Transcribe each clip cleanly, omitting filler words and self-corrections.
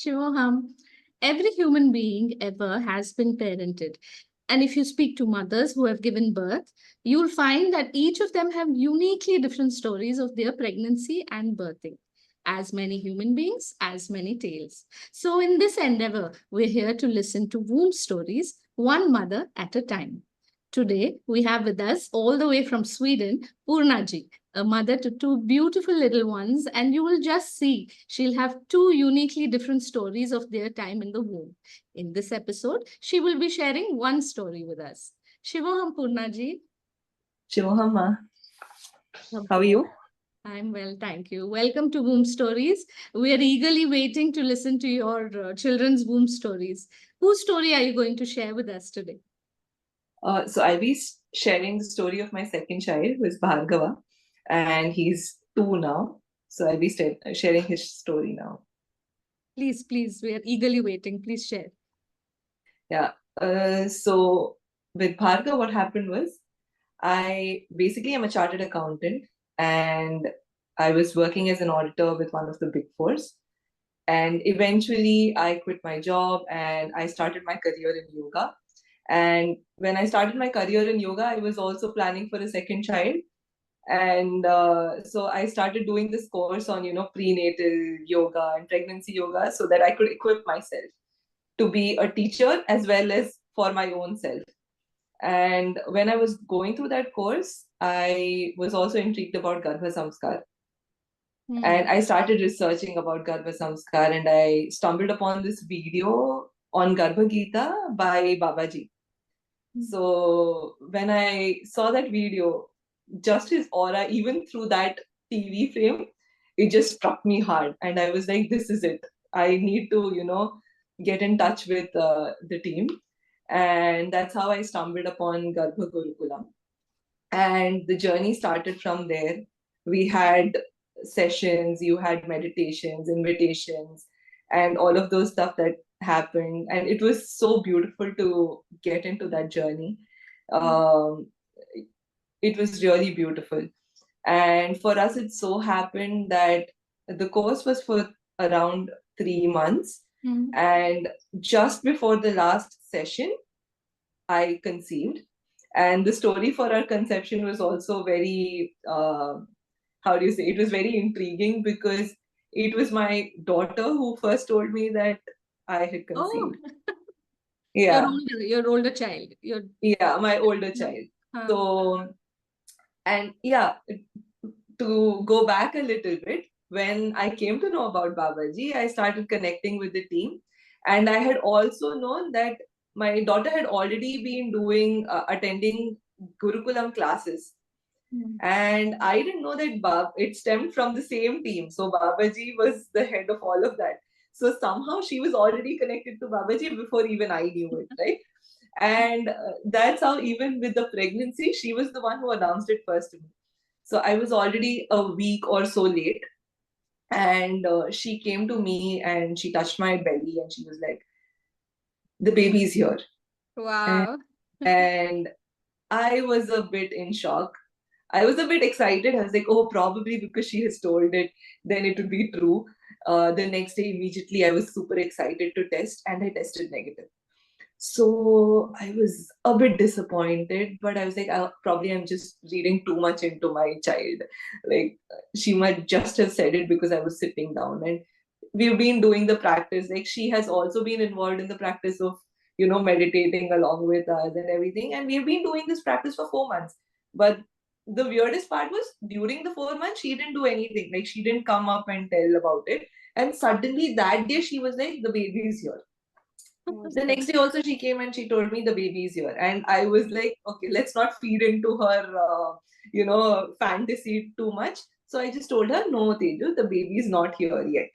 Shivoham, every human being ever has been parented. And if you speak to mothers who have given birth, you'll find that each of them have uniquely different stories of their pregnancy and birthing. As many human beings, as many tales. So, in this endeavor, we're here to listen to womb stories, one mother at a time. Today, we have with us, all the way from Sweden, Poorna ji, a mother to two beautiful little ones, and you will just see she'll have two uniquely different stories of their time in the womb. In this episode, she will be sharing one story with us. Shivoham Poorna ji. Shivohamma, how are Okay. you? I'm well, thank you. Welcome to Womb Stories. We are eagerly waiting to listen to your children's womb stories. Whose story are you going to share with us today? So I'll be sharing the story of my second child, who is Bhargava, and he's 2 now. So I'll be sharing his story now. Please, we are eagerly waiting. Please share. Yeah. So with Bhargava, what happened was I basically am a chartered accountant, and I was working as an auditor with one of the big fours. And eventually, I quit my job and I started my career in yoga. And when I started my career in yoga, I was also planning for a second child. And so I started doing this course on, prenatal yoga and pregnancy yoga so that I could equip myself to be a teacher as well as for my own self. And when I was going through that course, I was also intrigued about Garbha Samskar. And I started researching about Garbha Samskar, and I stumbled upon this video on Garbha Gita by Babaji. So when I saw that video, just his aura, even through that TV frame, it just struck me hard. And I was like, this is it. I need to, get in touch with the team. And that's how I stumbled upon Garbha Gurukulam. And the journey started from there. We had sessions, you had meditations, invitations, and all of those stuff that happened. And it was so beautiful to get into that journey. Um, it was really beautiful. And for us, it so happened that the course was for around 3 months. And just before the last session, I conceived. And the story for our conception was also very, how do you say, it was very intriguing because it was my daughter who first told me that I had conceived. Yeah. Your older child. Yeah, my older child. So, and yeah, to go back a little bit, when I came to know about Babaji, I started connecting with the team. And I had also known that my daughter had already been attending Gurukulam classes. And I didn't know that it stemmed from the same team. So Babaji was the head of all of that. So somehow she was already connected to Babaji before even I knew it, right? And that's how, even with the pregnancy, she was the one who announced it first to me. So I was already a week or so late. And she came to me and she touched my belly and she was like, the baby's here. Wow. And I was a bit in shock. I was a bit excited. I was like, oh, probably because she has told it, then it would be true. The next day, immediately, I was super excited to test and I tested negative. So I was a bit disappointed, but I was like, probably I'm just reading too much into my child. Like, she might just have said it because I was sitting down. And we've been doing the practice. Like, she has also been involved in the practice of, meditating along with us and everything. And we've been doing this practice for 4 months. But the weirdest part was during the 4 months, she didn't do anything. Like, she didn't come up and tell about it. And suddenly that day, she was like, the baby is here. The next day also she came and she told me the baby is here, and I was like, okay, let's not feed into her fantasy too much. So I just told her, no, Teju, the baby is not here yet.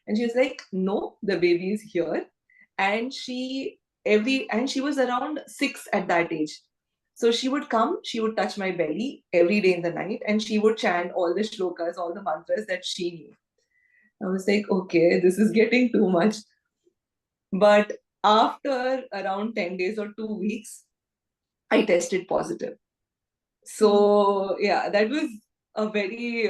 And she was like, no, the baby is here. And she was around 6 at that age. So she would come, she would touch my belly every day in the night, and she would chant all the shlokas, all the mantras that she knew. I was like, okay, this is getting too much. But after around 10 days or 2 weeks, I tested positive. So, yeah, that was a very,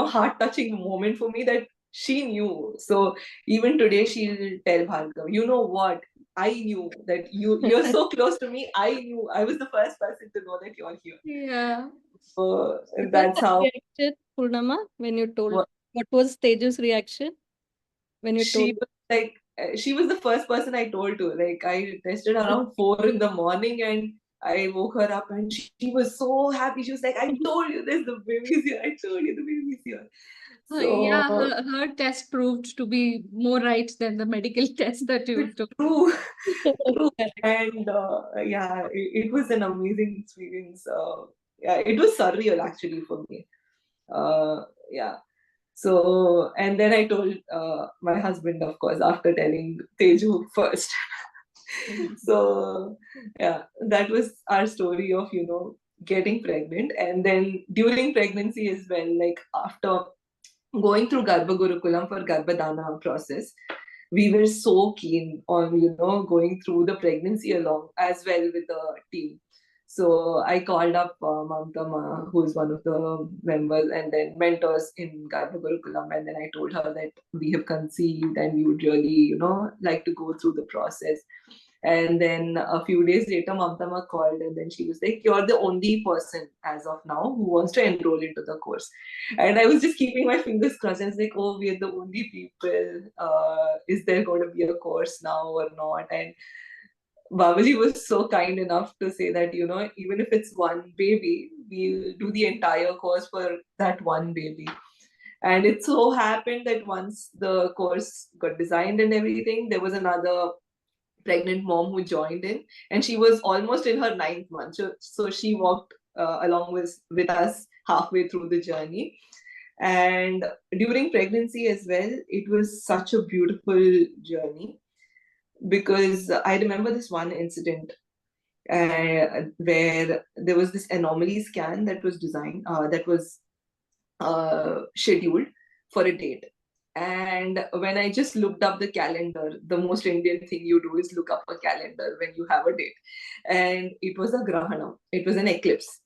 heart touching moment for me, that she knew. So even today she'll tell Bhargav, you know what? I knew that you're so close to me. I knew I was the first person to know that you're here. Yeah. So What was that's her how reaction, Purnama, when you told? What was Teju's reaction when you she told? was like she was the first person I told to. Like I tested around 4 in the morning and I woke her up and she was so happy. She was like, I told you this, the baby's here. I told you the baby's here. So Yeah, her test proved to be more right than the medical test that you took. true, true. Correct. And yeah, it was an amazing experience. Yeah, it was surreal actually for me. Yeah. So, and then I told my husband, of course, after telling Teju first. So, yeah, that was our story of, getting pregnant. And then during pregnancy as well, like after going through Garbha Gurukulam for Garbhadana process, we were so keen on, going through the pregnancy along as well with the team. So I called up Mamta Ma, who is one of the members and then mentors in Garbha Gurukulam, and then I told her that we have conceived and we would really, like to go through the process. And then a few days later, Mamta Ma called and then she was like, "You're the only person as of now who wants to enroll into the course." And I was just keeping my fingers crossed. I was like, "Oh, we're the only people. Is there going to be a course now or not?" And Babaji was so kind enough to say that, even if it's one baby, we'll do the entire course for that one baby. And it so happened that once the course got designed and everything, there was another pregnant mom who joined in, and she was almost in her 9th month. So she walked along with us halfway through the journey. And during pregnancy as well, it was such a beautiful journey because I remember this one incident where there was this anomaly scan that was designed, that was scheduled for a date. And when I just looked up the calendar, the most Indian thing you do is look up a calendar when you have a date. And it was a grahanam, it was an eclipse.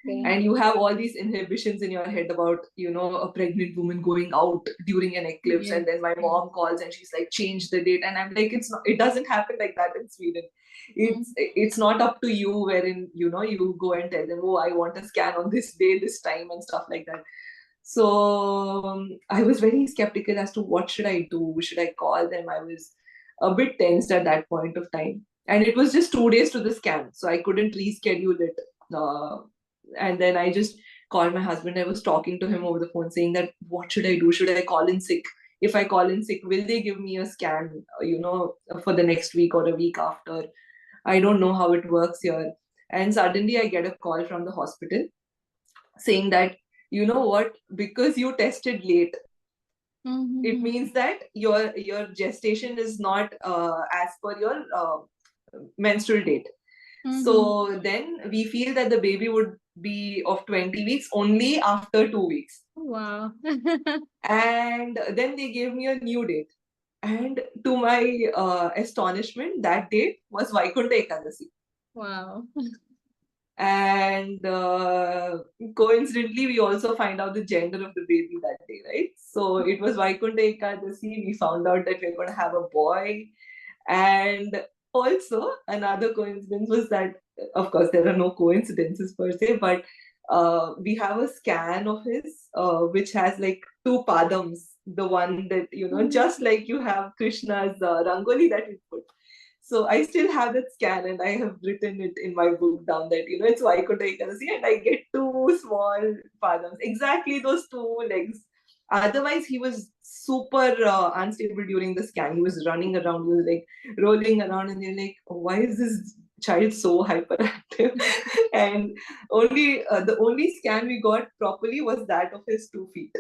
Yeah. And you have all these inhibitions in your head about, a pregnant woman going out during an eclipse. Yes. And then my mom calls and she's like, change the date. And I'm like, it doesn't happen like that in Sweden. It's not up to you, wherein, you go and tell them, oh, I want a scan on this day, this time, and stuff like that. So I was very skeptical as to what should I do. Should I call them? I was a bit tensed at that point of time. And it was just 2 days to the scan, so I couldn't reschedule it. And then I just called my husband. I was talking to him over the phone saying that, what should I do? Should I call in sick? If I call in sick, will they give me a scan, for the next week or a week after? I don't know how it works here. And suddenly I get a call from the hospital saying that, you know what, because you tested late, it means that your gestation is not as per your menstrual date. So then we feel that the baby would be of 20 weeks only after 2 weeks. Wow. And then they gave me a new date. And to my astonishment, that date was Vaikunta Ekadasi. Wow. And coincidentally, we also find out the gender of the baby that day, right? So it was Vaikunta Ekadasi. We found out that we're going to have a boy. And also, another coincidence was that, of course, there are no coincidences per se, but we have a scan of his, which has like two padams, the one that, just like you have Krishna's Rangoli that we put. So I still have that scan and I have written it in my book down that, it's Vaikunta Ekadasi and I get two small padams, exactly those two legs. Otherwise, he was super unstable during the scan. He was running around, he was like rolling around, and you're like, oh, why is this child so hyperactive? And the only scan we got properly was that of his 2 feet.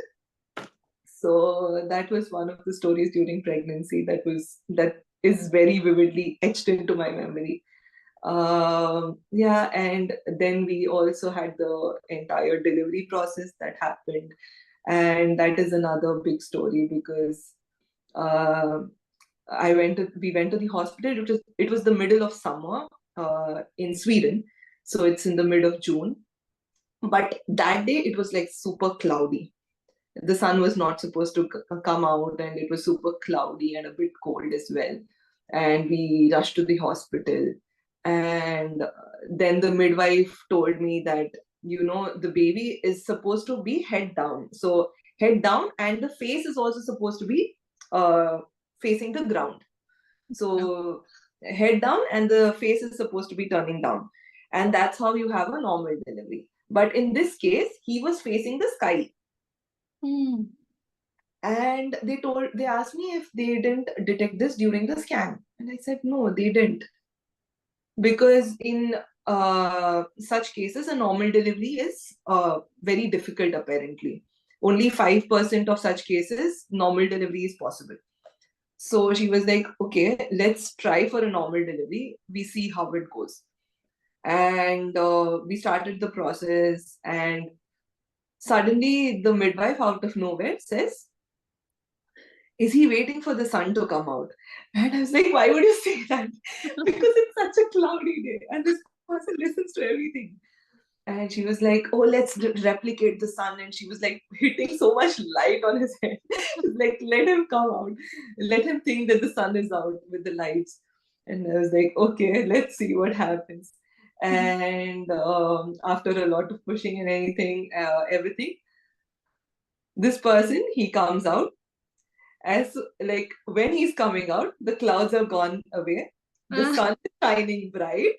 So that was one of the stories during pregnancy that is very vividly etched into my memory. Yeah, and then we also had the entire delivery process that happened, and that is another big story because uh, we went to the hospital. It was the middle of summer in Sweden, so it's in the mid of June. But that day it was like super cloudy. the sun was not supposed to come out, and it was super cloudy and a bit cold as well. And we rushed to the hospital. And then the midwife told me that, the baby is supposed to be head down. So, head down, and the face is also supposed to be uh, facing the ground. So, head down, and the face is supposed to be turning down. And that's how you have a normal delivery. But in this case, he was facing the sky. And they asked me if they didn't detect this during the scan. And I said, no, they didn't. Because in such cases, a normal delivery is very difficult, apparently. Only 5% of such cases, normal delivery is possible. So she was like, okay, let's try for a normal delivery. We see how it goes. And we started the process, and suddenly the midwife out of nowhere says, is he waiting for the sun to come out? And I was like, why would you say that? Because it's such a cloudy day and this person listens to everything. And she was like, oh, let's replicate the sun. And she was like hitting so much light on his head. Like, let him come out. Let him think that the sun is out with the lights. And I was like, okay, let's see what happens. And after a lot of pushing and everything, this person, he comes out. As like when he's coming out, the clouds have gone away, the sun is shining bright,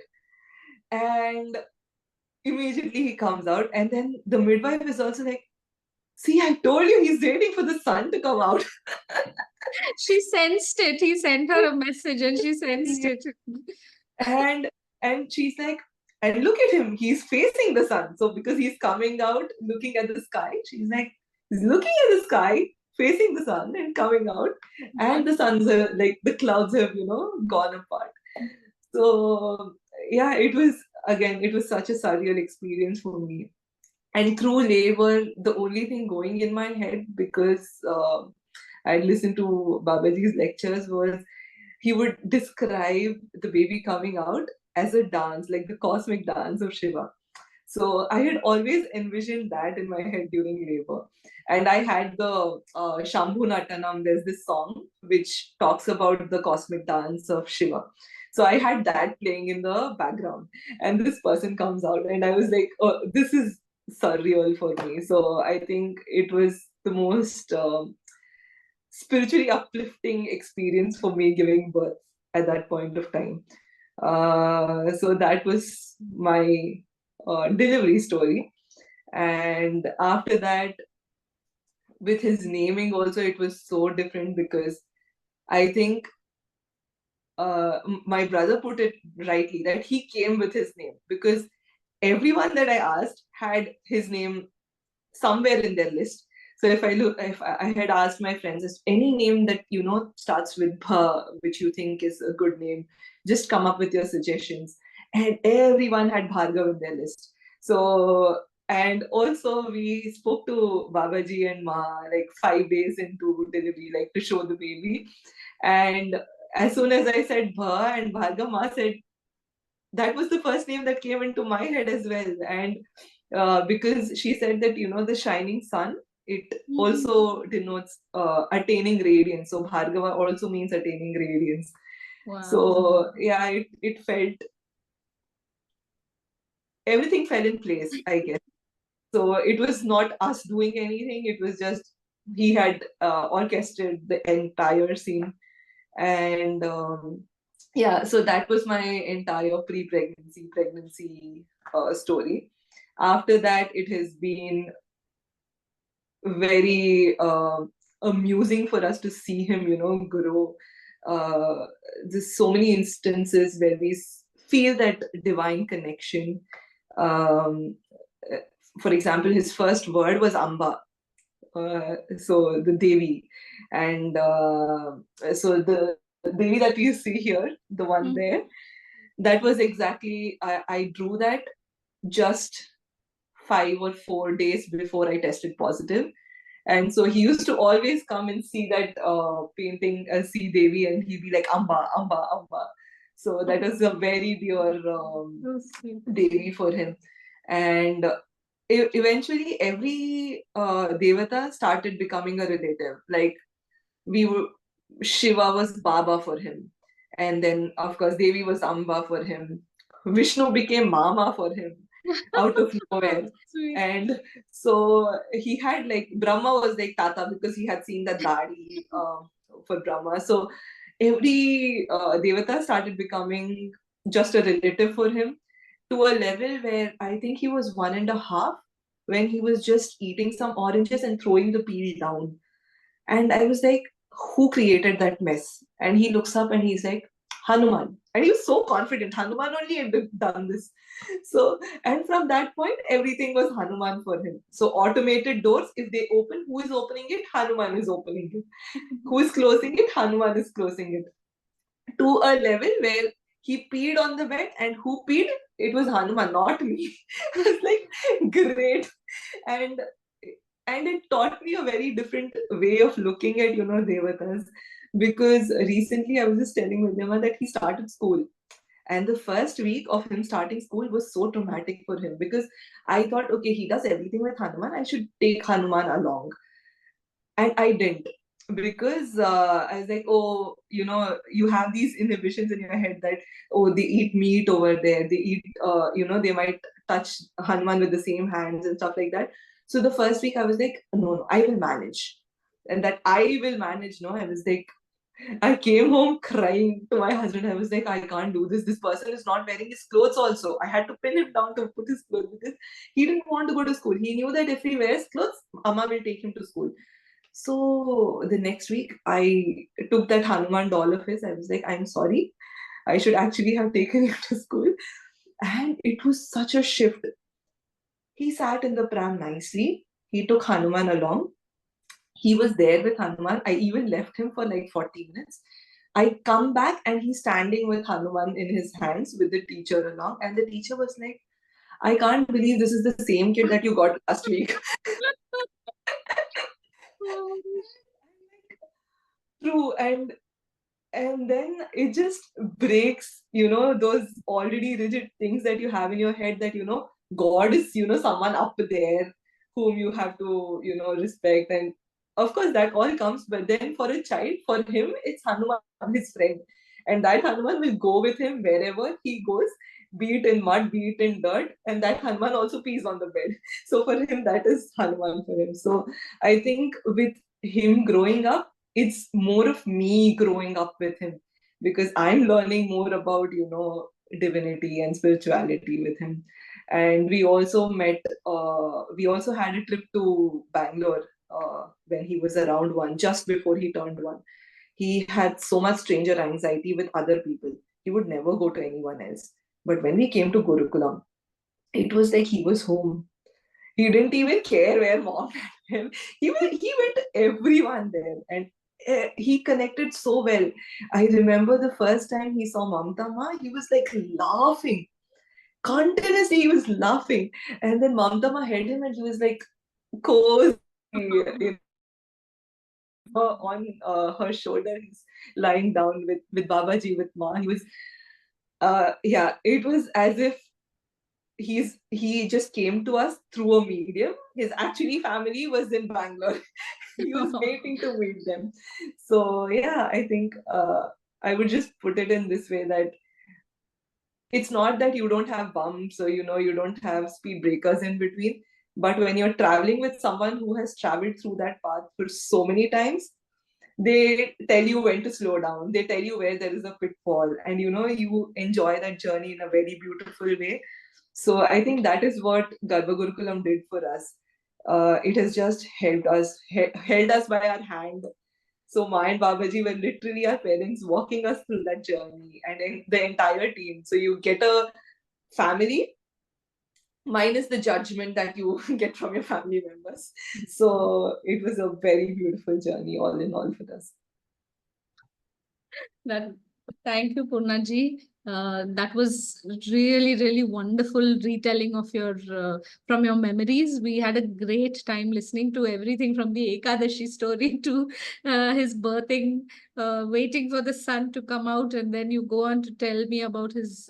and immediately he comes out. And then the midwife is also like, see, I told you, he's waiting for the sun to come out. She sensed it. He sent her a message and she sensed it. And she's like, and look at him, he's facing the sun. So because he's coming out looking at the sky, she's like, he's looking at the sky, facing the sun and coming out, and the suns are like, the clouds have gone apart. So yeah, it was such a surreal experience for me. And through labor, the only thing going in my head, because I listened to Babaji's lectures, was he would describe the baby coming out as a dance, like the cosmic dance of Shiva. So I had always envisioned that in my head during labor. And I had the Shambhu Natanam, there's this song which talks about the cosmic dance of Shiva. So I had that playing in the background. And this person comes out, and I was like, oh, this is surreal for me. So I think it was the most spiritually uplifting experience for me giving birth at that point of time. So that was my delivery story. And after that, with his naming also, it was so different, because I think my brother put it rightly that he came with his name, because everyone that I asked had his name somewhere in their list. So if I had asked my friends, is any name that starts with Bha, which you think is a good name, just come up with your suggestions. And everyone had Bhargav in their list. So, and also we spoke to Babaji and Ma like 5 days into delivery, like to show the baby. And as soon as I said Bha and Bhargav, Ma said, that was the first name that came into my head as well. And because she said that the shining sun, it also denotes attaining radiance. So Bhargava also means attaining radiance. Wow. So yeah, it felt, everything fell in place, I guess. So it was not us doing anything, it was just he had orchestrated the entire scene. And yeah, so that was my entire pregnancy story. After that, it has been very amusing for us to see him grow. There's so many instances where we feel that divine connection. um, for example, his first word was Amba, so the Devi. And so the Devi that you see here, the one there, that was exactly, I drew that just 5 or 4 days before I tested positive. And so he used to always come and see that painting, see Devi, and he'd be like, Amba, Amba, Amba. So that is a very dear Devi for him. And eventually every devata started becoming a relative. Like we were, Shiva was Baba for him, and then of course Devi was Amba for him. Vishnu became Mama for him out of nowhere. Sweet. And so he had like Brahma was like Tata because he had seen the Dadi for Brahma. So every Devata started becoming just a relative for him, to a level where I think he was 1.5 when he was just eating some oranges and throwing the peel down. And I was like, who created that mess? And he looks up and he's like, Hanuman. And he was so confident. Hanuman only had done this. So, and from that point, everything was Hanuman for him. So, automated doors, if they open, who is opening it? Hanuman is opening it. Who is closing it? Hanuman is closing it. To a level where he peed on the bed, and who peed? It was Hanuman, not me. I was like, great. And it taught me a very different way of looking at devatas, because recently I was just telling Vidyama that he started school, and the first week of him starting school was so traumatic for him, because I thought, okay, he does everything with Hanuman, I should take Hanuman along. And I didn't, because I was like, oh, you have these inhibitions in your head that, oh, they eat meat over there, they eat, they might touch Hanuman with the same hands and stuff like that. So the first week I was like, no, no, I will manage. And that I will manage, no, I was like, I came home crying to my husband. I was like, I can't do this. This person is not wearing his clothes also. I had to pin him down to put his clothes, because he didn't want to go to school. He knew that if he wears clothes, Amma will take him to school. So the next week, I took that Hanuman doll of his. I was like, I'm sorry. I should actually have taken him to school. And it was such a shift. He sat in the pram nicely. He took Hanuman along. He was there with Hanuman. I even left him for like 40 minutes. I come back and he's standing with Hanuman in his hands with the teacher along. And the teacher was like, I can't believe this is the same kid that you got last week. True. And then it just breaks, those already rigid things that you have in your head, that, God is, someone up there whom you have to, respect. And of course, that all comes. But then for a child, for him, it's Hanuman, his friend. And that Hanuman will go with him wherever he goes, be it in mud, be it in dirt. And that Hanuman also pees on the bed. So for him, that is Hanuman for him. So I think with him growing up, it's more of me growing up with him, because I'm learning more about, divinity and spirituality with him. And we also had a trip to Bangalore when he was around 1, just before he turned 1. He had so much stranger anxiety with other people. He would never go to anyone else. But when we came to Gurukulam, it was like he was home. He didn't even care where mom had him. He went everyone there, and he connected so well. I remember the first time he saw Mamta Ma, he was like laughing. Continuously, he was laughing. And then Mamta Ma held him and he was like cozy, on her shoulder. He's lying down with Babaji, with Ma. He was, yeah, it was as if he just came to us through a medium. His actually family was in Bangalore. He was waiting to meet them. So yeah, I think I would just put it in this way, that it's not that you don't have bumps, or you don't have speed breakers in between, but when you're traveling with someone who has traveled through that path for so many times, they tell you when to slow down, they tell you where there is a pitfall, and you enjoy that journey in a very beautiful way. So I think that is what Garba Gurukulam did for us. It has just helped us, held us by our hand. So Ma and Babaji were literally our parents walking us through that journey, and the entire team. So you get a family minus the judgment that you get from your family members. So it was a very beautiful journey, all in all, for us. That, thank you, Poorna ji. That was really, really wonderful retelling of your from your memories. We had a great time listening to everything from the Ekadashi story to his birthing, waiting for the sun to come out, and then you go on to tell me about his.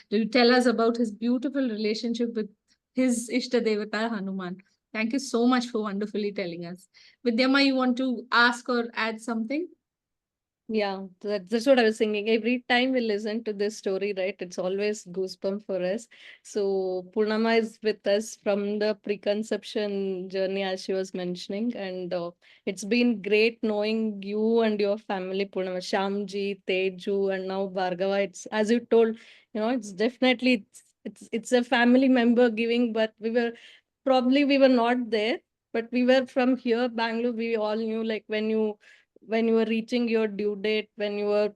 You tell us about his beautiful relationship with his Ishta Devata Hanuman. Thank you so much for wonderfully telling us. Vidyama, you want to ask or add something? Yeah, that's what I was thinking. Every time we listen to this story, right, it's always goosebump for us. So Purnama is with us from the preconception journey, as she was mentioning, and it's been great knowing you and your family, Purnama, Shyamji, Teju, and now Bhargava. It's as you told, it's definitely it's a family member giving, but we were not there, but we were from here, Bangalore. We all knew, like when you were reaching your due date, when you were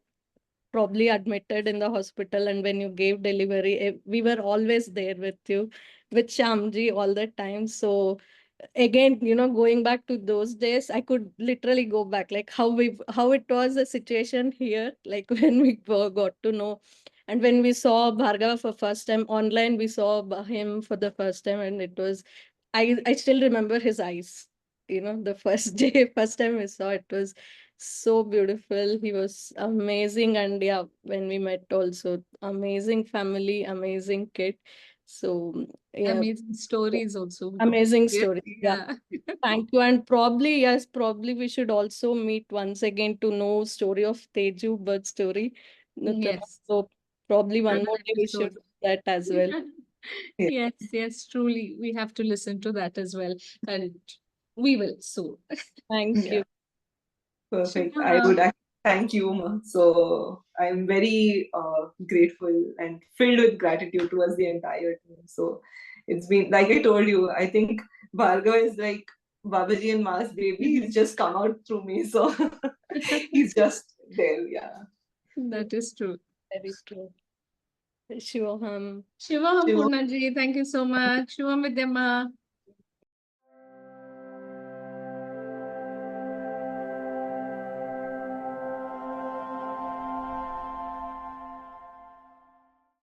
probably admitted in the hospital, and when you gave delivery, we were always there with you, with Shamji all the time. So again, going back to those days, I could literally go back, like how it was a situation here, like when we got to know, and when we saw Bhargava for first time online, we saw him for the first time, and it was, I still remember his eyes, the first day, first time we saw, it was so beautiful. He was amazing. And yeah, when we met also, amazing family, amazing kid. So yeah, Amazing stories also. amazing Yes, story. Yeah. yeah. Thank you. And probably, yes, probably we should also meet once again to know story of Teju birth story. Yes. So probably one more Another day we should episode. do that as well. Yeah, Yes, yes, truly. We have to listen to that as well. And we will soon. Thank yeah, you. perfect. I Shiva, would actually thank you, Ma. So I'm very grateful and filled with gratitude towards the entire team. So it's been, like I told you, I think Bhargav is like Babaji and Ma's baby. He's just come out through me. So he's just there. Yeah. that is true. Very true. Shivam. Shivam Shiva, Purnaji, thank you so much. Shivam Vidyama.